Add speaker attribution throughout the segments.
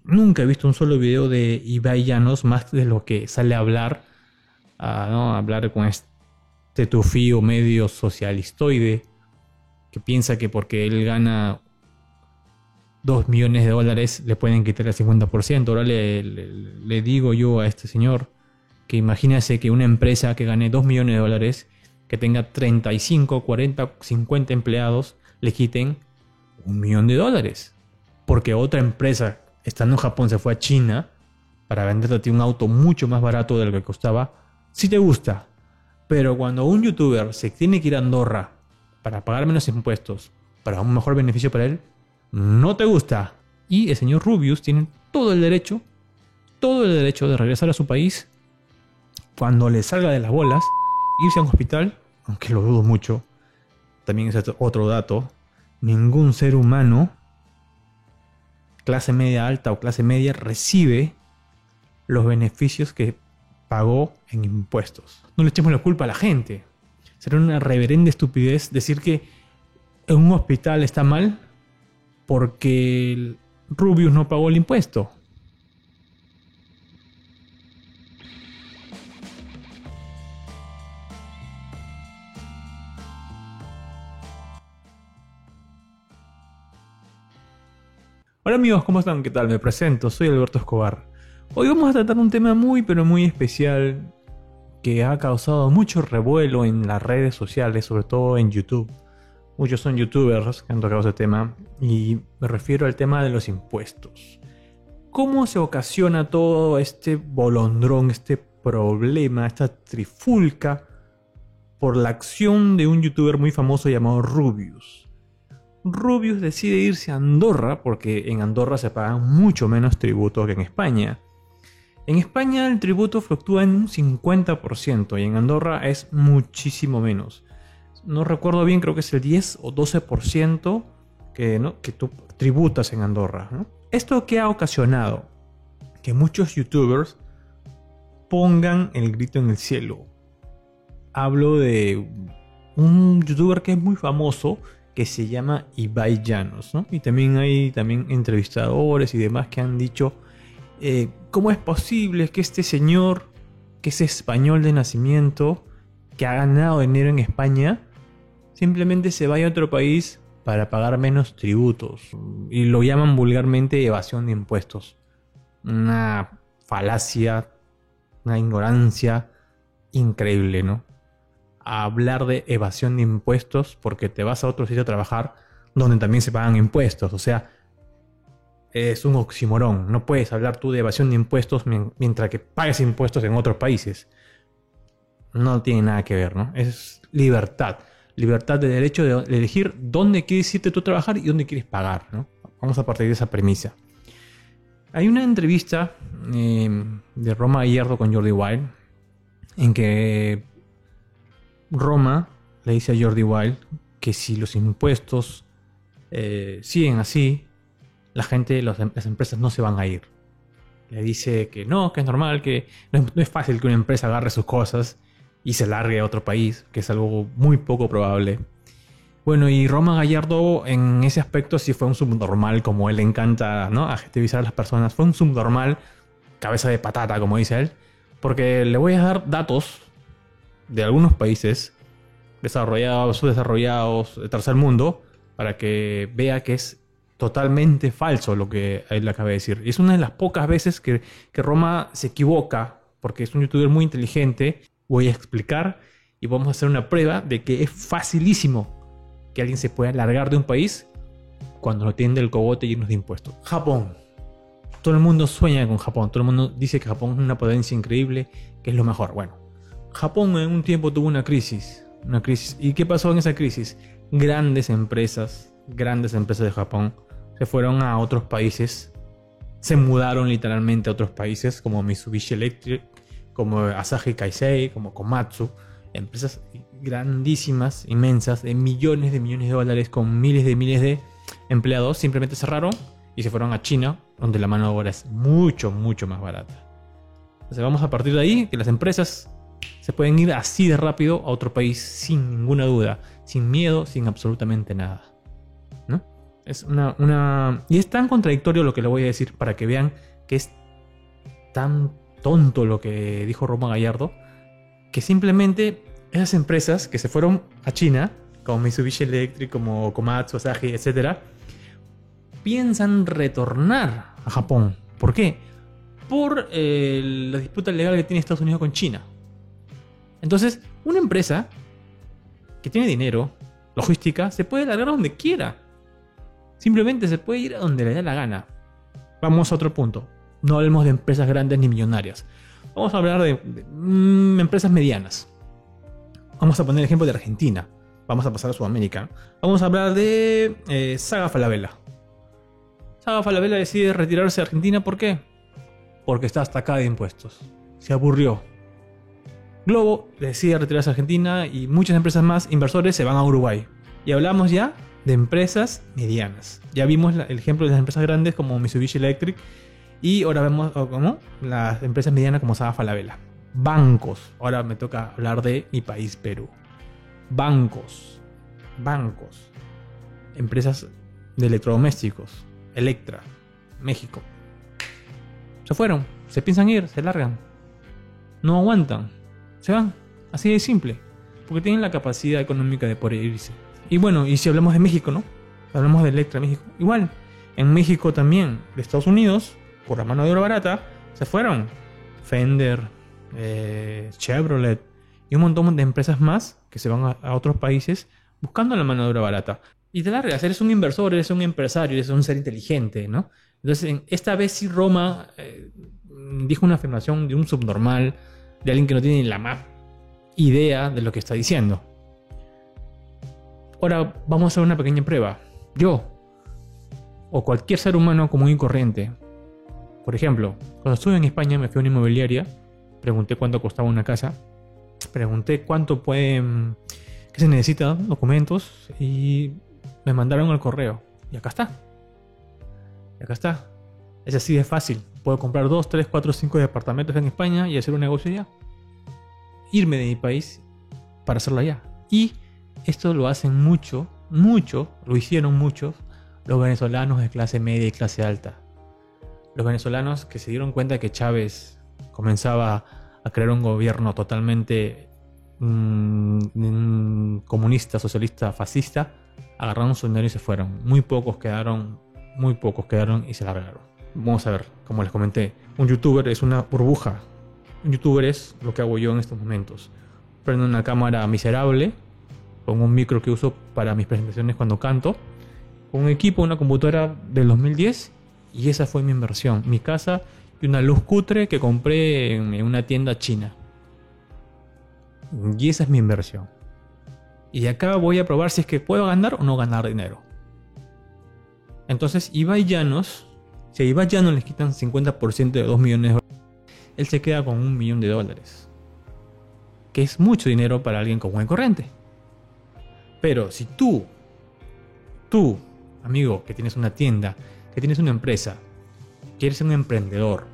Speaker 1: nunca he visto un solo video de Ibai Llanos más de lo que sale a hablar, ¿no? A hablar con este tufío medio socialistoide que piensa que porque él gana 2 millones de dólares le pueden quitar el 50%. Ahora le digo yo a este señor que imagínese que una empresa que gane 2 millones de dólares, que tenga 35, 40, 50 empleados, le quiten 1 millón de dólares. Porque otra empresa, estando en Japón, se fue a China para venderte a ti un auto mucho más barato de lo que costaba. Sí te gusta. Pero cuando un youtuber se tiene que ir a Andorra para pagar menos impuestos, para un mejor beneficio para él, no te gusta. Y el señor Rubius tiene todo el derecho de regresar a su país cuando le salga de las bolas, irse a un hospital, aunque lo dudo mucho. También es otro dato. Ningún ser humano, clase media alta o clase media, recibe los beneficios que pagó en impuestos. No le echemos la culpa a la gente. Será una reverenda estupidez decir que en un hospital está mal porque el Rubius no pagó el impuesto. Hola amigos, ¿cómo están? ¿Qué tal? Me presento, soy Alberto Escobar. Hoy vamos a tratar un tema muy pero muy especial que ha causado mucho revuelo en las redes sociales, sobre todo en YouTube. Muchos son youtubers que han tocado ese tema y me refiero al tema de los impuestos. ¿Cómo se ocasiona todo este bolondrón, este problema, esta trifulca por la acción de un youtuber muy famoso llamado Rubius? Rubius decide irse a Andorra porque en Andorra se pagan mucho menos tributos que en España. En España el tributo fluctúa en un 50% y en Andorra es muchísimo menos. No recuerdo bien, creo que es el 10 o 12% que tú tributas en Andorra, ¿no? ¿Esto qué ha ocasionado? Que muchos youtubers pongan el grito en el cielo. Hablo de un youtuber que es muy famoso, que se llama Ibai Llanos, ¿no? Y también hay entrevistadores y demás que han dicho ¿cómo es posible que este señor, que es español de nacimiento, que ha ganado dinero en España, simplemente se vaya a otro país para pagar menos tributos? Y lo llaman vulgarmente evasión de impuestos. Una falacia, una ignorancia increíble, ¿no? A hablar de evasión de impuestos porque te vas a otro sitio a trabajar donde también se pagan impuestos. O sea, es un oxímoron. No puedes hablar tú de evasión de impuestos mientras que pagues impuestos en otros países. No tiene nada que ver, ¿no? Es libertad. Libertad de derecho de elegir dónde quieres irte tú a trabajar y dónde quieres pagar, ¿no? Vamos a partir de esa premisa. Hay una entrevista de Roma Gallardo con Jordi Wild en que Roma le dice a Jordi Wild que si los impuestos siguen así, la gente, las empresas no se van a ir. Le dice que no, que es normal, que no es fácil que una empresa agarre sus cosas y se largue a otro país, que es algo muy poco probable. Bueno, y Roma Gallardo en ese aspecto sí fue un subnormal, como él le encanta, ¿no?, adjetivizar a las personas. Fue un subnormal, cabeza de patata, como dice él, porque le voy a dar datos de algunos países desarrollados, subdesarrollados, de tercer mundo, para que vea que es totalmente falso lo que él acaba de decir. Y es una de las pocas veces que Roma se equivoca, porque es un youtuber muy inteligente. Voy a explicar y vamos a hacer una prueba de que es facilísimo que alguien se pueda largar de un país cuando no tiene el cogote lleno de impuestos. Japón. Todo el mundo sueña con Japón. Todo el mundo dice que Japón es una potencia increíble, que es lo mejor. Bueno, Japón en un tiempo tuvo una crisis. ¿Y qué pasó en esa crisis? Grandes empresas de Japón se fueron a otros países, se mudaron literalmente a otros países como Mitsubishi Electric, como Asahi Kasei, como Komatsu. Empresas grandísimas, inmensas, de millones de dólares, con miles de empleados, simplemente cerraron y se fueron a China, donde la mano de obra es mucho más barata. Entonces vamos a partir de ahí, que las empresas se pueden ir así de rápido a otro país sin ninguna duda, sin miedo, sin absolutamente nada, ¿no? Es y es tan contradictorio lo que le voy a decir para que vean que es tan tonto lo que dijo Roma Gallardo, que simplemente esas empresas que se fueron a China, como Mitsubishi Electric, como Komatsu, Asahi, etc., piensan retornar a Japón. ¿Por qué? Por la disputa legal que tiene Estados Unidos con China. Entonces, una empresa que tiene dinero, logística, se puede largar a donde quiera. Simplemente se puede ir a donde le dé la gana. Vamos a otro punto. No hablemos de empresas grandes ni millonarias. Vamos a hablar de empresas medianas. Vamos a poner el ejemplo de Argentina. Vamos a pasar a Sudamérica. Vamos a hablar de Saga Falabella. Saga Falabella decide retirarse de Argentina. ¿Por qué? Porque está hasta acá de impuestos. Se aburrió. Globo decide retirarse de Argentina y muchas empresas más, inversores, se van a Uruguay. Y hablamos ya de empresas medianas. Ya vimos el ejemplo de las empresas grandes como Mitsubishi Electric y ahora vemos como las empresas medianas como Saga Falabella. Bancos. Ahora me toca hablar de mi país, Perú. Bancos. Empresas de electrodomésticos. Electra. México. Se fueron. Se piensan ir. Se largan. No aguantan. Se van. Así de simple. Porque tienen la capacidad económica de poder irse. Y bueno, y si hablamos de México, ¿no? Hablamos de Electra México. Igual. En México también. De Estados Unidos. Por la mano de obra barata. Se fueron. Fender. Chevrolet. Y un montón de empresas más. Que se van a otros países. Buscando la mano de obra barata. Y te largas. Eres un inversor. Eres un empresario. Eres un ser inteligente, ¿no? Entonces, esta vez sí Roma dijo una afirmación de un subnormal. De alguien que no tiene ni la más idea de lo que está diciendo. Ahora vamos a hacer una pequeña prueba. Yo, o cualquier ser humano común y corriente, por ejemplo, cuando estuve en España me fui a una inmobiliaria, pregunté cuánto costaba una casa, pregunté cuánto qué se necesita, documentos, y me mandaron al correo. Y acá está. Es así de fácil. Puedo comprar 2, 3, 4, 5 departamentos en España y hacer un negocio allá. Irme de mi país para hacerlo allá. Y esto lo hacen lo hicieron muchos los venezolanos de clase media y clase alta. Los venezolanos que se dieron cuenta que Chávez comenzaba a crear un gobierno totalmente comunista, socialista, fascista, agarraron su dinero y se fueron. Muy pocos quedaron y se largaron. Vamos a ver, como les comenté, un youtuber es una burbuja. Un youtuber es lo que hago yo en estos momentos. Prendo una cámara miserable, con un micro que uso para mis presentaciones cuando canto, con un equipo, una computadora del 2010, y esa fue mi inversión. Mi casa y una luz cutre que compré en una tienda china. Y esa es mi inversión. Y de acá voy a probar si es que puedo ganar o no ganar dinero. Entonces, Ibai Llanos, si a Ibai Llanos les quitan 50% de 2 millones de dólares, él se queda con $1 millón. Que es mucho dinero para alguien común y corriente. Pero si tú, amigo, que tienes una tienda, que tienes una empresa, que eres un emprendedor,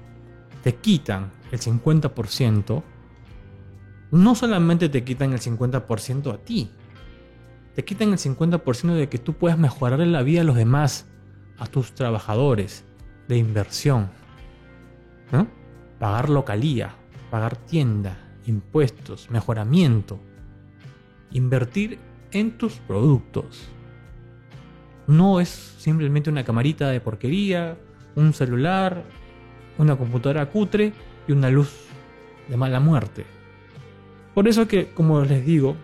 Speaker 1: te quitan el 50%, no solamente te quitan el 50% a ti, te quitan el 50% de que tú puedas mejorar la vida a los demás, a tus trabajadores, de inversión, ¿no? Pagar localía, pagar tienda, impuestos, mejoramiento, invertir en tus productos. No es simplemente una camarita de porquería, un celular, una computadora cutre y una luz de mala muerte. Por eso que, como les digo,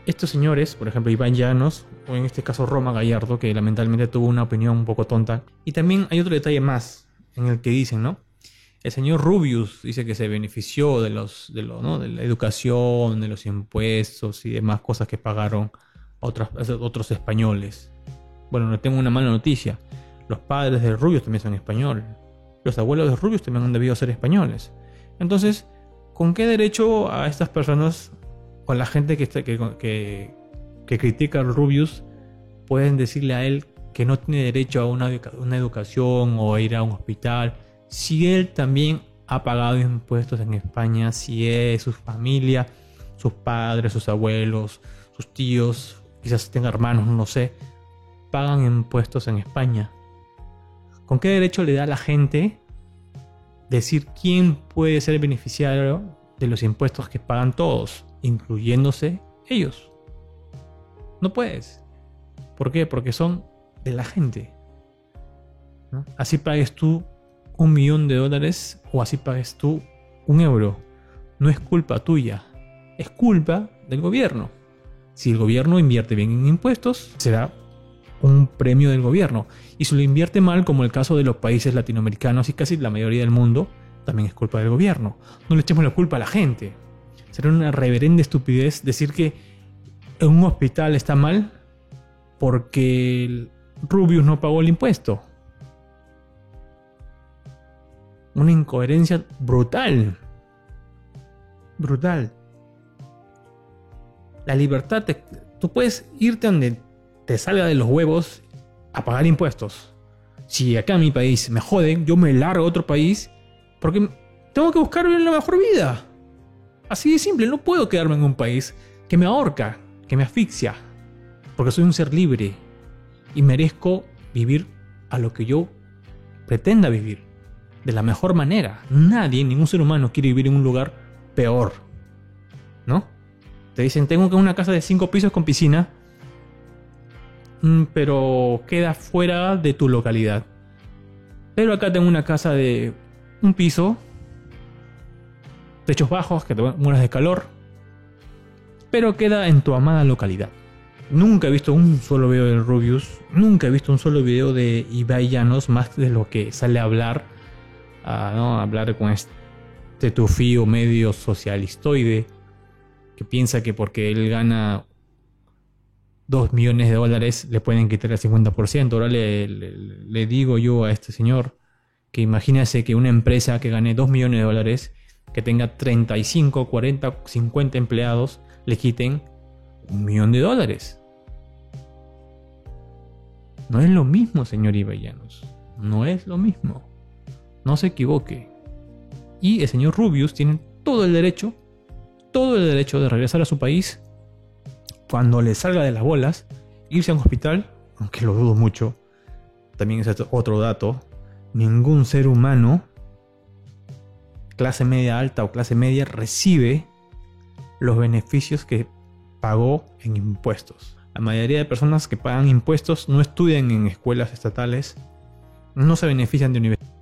Speaker 1: estos señores, por ejemplo Ibai Llanos, o en este caso Roma Gallardo, que lamentablemente tuvo una opinión un poco tonta. Y también hay otro detalle más en el que dicen, ¿no? El señor Rubius dice que se benefició de la educación, de los impuestos y demás cosas que pagaron otros españoles. Bueno, no tengo una mala noticia. Los padres de Rubius también son españoles. Los abuelos de Rubius también han debido ser españoles. Entonces, ¿con qué derecho a estas personas, o a la gente que critica a Rubius, pueden decirle a él que no tiene derecho a una educación o a ir a un hospital, si él también ha pagado impuestos en España, si es su familia, sus padres, sus abuelos, sus tíos, quizás tenga hermanos, no lo sé, pagan impuestos en España? ¿Con qué derecho le da a la gente decir quién puede ser el beneficiario de los impuestos que pagan todos, incluyéndose ellos? No puedes. ¿Por qué? Porque son de la gente, ¿no? Así pagues tú $1.000.000 o así pagues tú €1. No es culpa tuya, es culpa del gobierno. Si el gobierno invierte bien en impuestos, será un premio del gobierno. Y si lo invierte mal, como el caso de los países latinoamericanos y casi la mayoría del mundo, también es culpa del gobierno. No le echemos la culpa a la gente. Será una reverenda estupidez decir que en un hospital está mal porque el Rubius no pagó el impuesto. Una incoherencia brutal. Brutal. La libertad, tú puedes irte donde te salga de los huevos a pagar impuestos. Si acá en mi país me joden, yo me largo a otro país porque tengo que buscar la mejor vida. Así de simple, no puedo quedarme en un país que me ahorca, que me asfixia, porque soy un ser libre y merezco vivir a lo que yo pretenda vivir, de la mejor manera. Nadie, ningún ser humano quiere vivir en un lugar peor, ¿no? Te dicen, tengo que una casa de 5 pisos con piscina, pero queda fuera de tu localidad. Pero acá tengo una casa de un piso, techos bajos, que te mueras de calor, pero queda en tu amada localidad. Nunca he visto un solo video de Rubius, nunca he visto un solo video de Ibai Llanos, más de lo que sale a hablar, ¿no? Hablar con este tufío medio socialistoide que piensa que porque él gana $2.000.000 le pueden quitar el 50%. Ahora le digo yo a este señor que imagínese que una empresa que gane $2.000.000, que tenga 35, 40, 50 empleados, le quiten $1.000.000. No es lo mismo, señor Ibai Llanos. No es lo mismo. No se equivoque. Y el señor Rubius tiene todo el derecho de regresar a su país cuando le salga de las bolas, irse a un hospital, aunque lo dudo mucho. También es otro dato. Ningún ser humano, clase media alta o clase media, recibe los beneficios que pagó en impuestos. La mayoría de personas que pagan impuestos no estudian en escuelas estatales, no se benefician de universidades,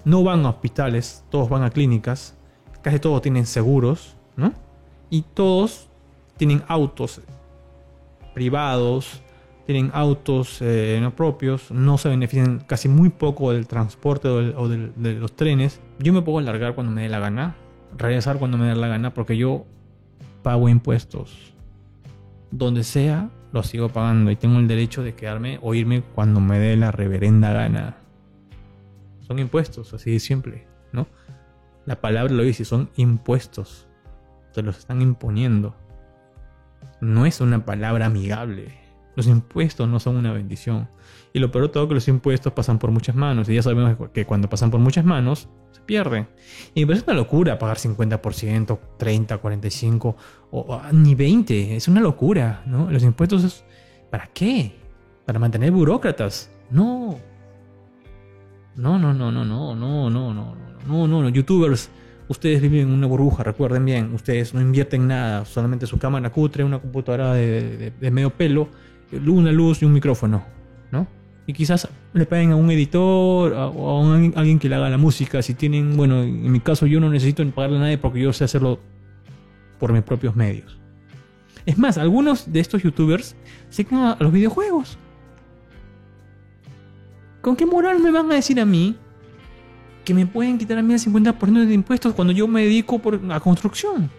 Speaker 1: no van a hospitales, todos van a clínicas, casi todos tienen seguros, ¿no? Y todos tienen autos privados, tienen autos no propios, no se benefician casi muy poco del transporte o de los trenes. Yo me puedo largar cuando me dé la gana, regresar cuando me dé la gana, porque yo pago impuestos. Donde sea, lo sigo pagando y tengo el derecho de quedarme o irme cuando me dé la reverenda gana. Son impuestos, así de simple, ¿no? La palabra lo dice, son impuestos. Te los están imponiendo. No es una palabra amigable. Los impuestos no son una bendición. Y lo peor de todo es que los impuestos pasan por muchas manos. Y ya sabemos que cuando pasan por muchas manos, se pierden. Y me parece una locura pagar 50%, 30%, 45% o ni 20%. Es una locura, ¿no? Los impuestos, ¿para qué? ¿Para mantener burócratas? No. No. Youtubers, ustedes viven en una burbuja, recuerden bien. Ustedes no invierten nada, solamente su cámara cutre, una computadora de medio pelo, una luz y un micrófono, ¿no? Y quizás le paguen a un editor o a alguien que le haga la música. Si tienen, bueno, en mi caso yo no necesito pagarle a nadie porque yo sé hacerlo por mis propios medios. Es más, algunos de estos youtubers se quedan a los videojuegos. ¿Con qué moral me van a decir a mí que me pueden quitar a mí el 50% de impuestos cuando yo me dedico a construcción?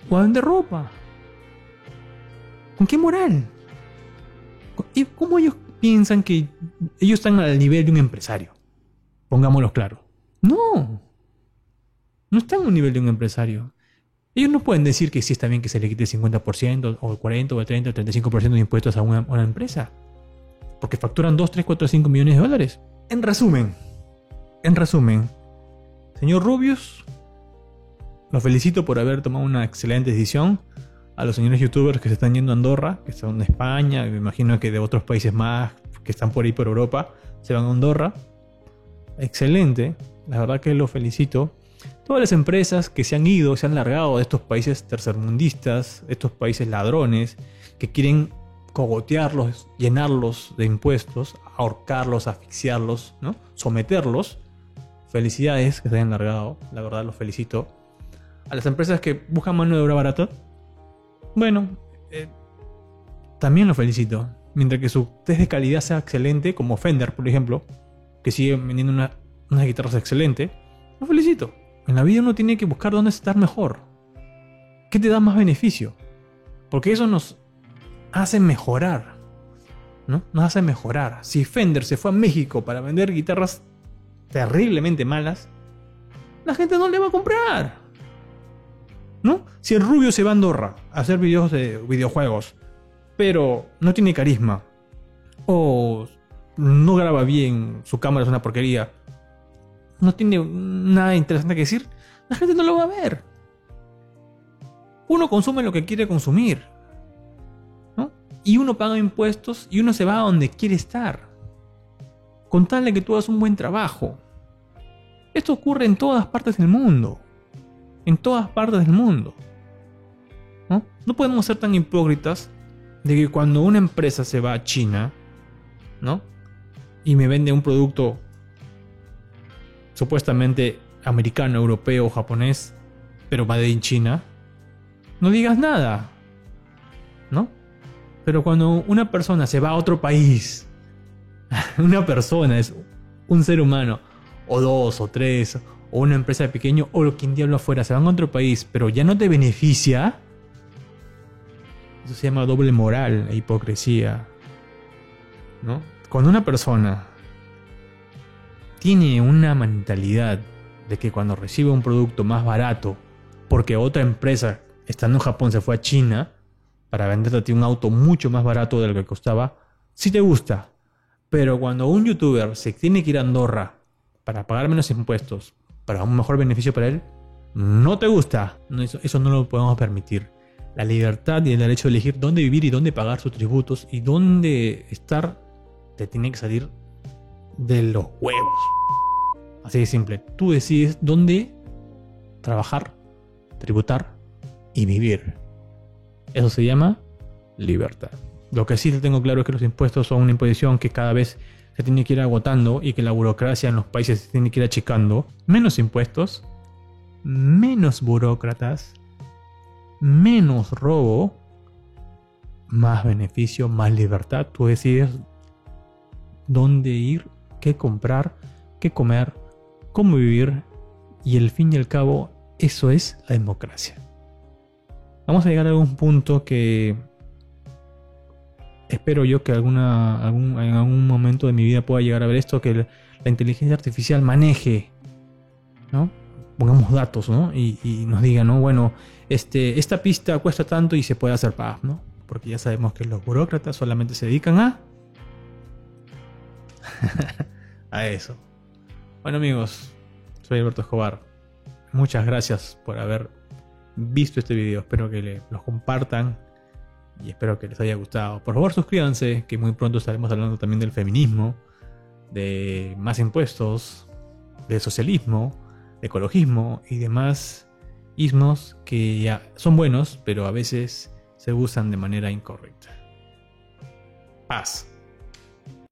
Speaker 1: O a vender ropa. ¿Con qué moral? ¿Y cómo ellos piensan que ellos están al nivel de un empresario? Pongámoslo claro. No están al nivel de un empresario. Ellos no pueden decir que sí está bien que se le quite el 50% o el 40% o el 30% o el 35% de impuestos a una empresa. Porque facturan 2, 3, 4, 5 millones de dólares. En resumen, señor Rubius, lo felicito por haber tomado una excelente decisión. a los señores youtubers que se están yendo a Andorra, que son de España, me imagino que de otros países más que están por ahí por Europa, se van a Andorra. Excelente, la verdad que los felicito. Todas las empresas que se han ido, se han largado de estos países tercermundistas, estos países ladrones, que quieren cogotearlos, llenarlos de impuestos, ahorcarlos, asfixiarlos, ¿no? Someterlos. Felicidades que se hayan largado, la verdad los felicito. A las empresas que buscan mano de obra barata, bueno, también los felicito. Mientras que su test de calidad sea excelente, como Fender, por ejemplo, que sigue vendiendo unas guitarras excelentes, los felicito. En la vida uno tiene que buscar dónde estar mejor. ¿Qué te da más beneficio? Porque eso nos hace mejorar, ¿no? Nos hace mejorar. Si Fender se fue a México para vender guitarras terriblemente malas, la gente no le va a comprar, ¿no? Si el Rubio se va a Andorra a hacer videos de videojuegos, pero no tiene carisma, o no graba bien, su cámara es una porquería, no tiene nada interesante que decir, la gente no lo va a ver. Uno consume lo que quiere consumir, ¿no? Y uno paga impuestos y uno se va a donde quiere estar, con tal de que tú hagas un buen trabajo. Esto ocurre en todas partes del mundo. En todas partes del mundo, ¿no? No podemos ser tan hipócritas de que cuando una empresa se va a China, ¿no? Y me vende un producto supuestamente americano, europeo, japonés, pero made in China, no digas nada, ¿no? Pero cuando una persona se va a otro país, una persona es un ser humano, o dos, o tres, o una empresa pequeña, o lo que en diablo afuera, se van a otro país, pero ya no te beneficia, eso se llama doble moral e hipocresía, ¿no? Cuando una persona tiene una mentalidad de que cuando recibe un producto más barato, porque otra empresa estando en Japón se fue a China para venderte a ti un auto mucho más barato de lo que costaba, sí te gusta. Pero cuando un youtuber se tiene que ir a Andorra para pagar menos impuestos, para un mejor beneficio para él, no te gusta. No, eso no lo podemos permitir. La libertad y el derecho de elegir dónde vivir y dónde pagar sus tributos y dónde estar te tiene que salir de los huevos. Así de simple. Tú decides dónde trabajar, tributar y vivir. Eso se llama libertad. Lo que sí tengo claro es que los impuestos son una imposición que cada vez se tiene que ir agotando y que la burocracia en los países se tiene que ir achicando. Menos impuestos, menos burócratas, menos robo, más beneficio, más libertad. Tú decides dónde ir, qué comprar, qué comer, cómo vivir, y al fin y al cabo eso es la democracia. Vamos a llegar a algún punto que espero yo que en algún momento de mi vida pueda llegar a ver esto, que la inteligencia artificial maneje, ¿no? Pongamos datos, ¿no? Y nos diga, ¿no? Bueno, esta pista cuesta tanto y se puede hacer paz, ¿no? Porque ya sabemos que los burócratas solamente se dedican a eso. Bueno, amigos, soy Alberto Escobar. Muchas gracias por haber visto este video. Espero que los compartan y espero que les haya gustado. Por favor, suscríbanse, que muy pronto estaremos hablando también del feminismo, de más impuestos, de socialismo, de ecologismo y demás ismos que ya son buenos, pero a veces se usan de manera incorrecta. Paz.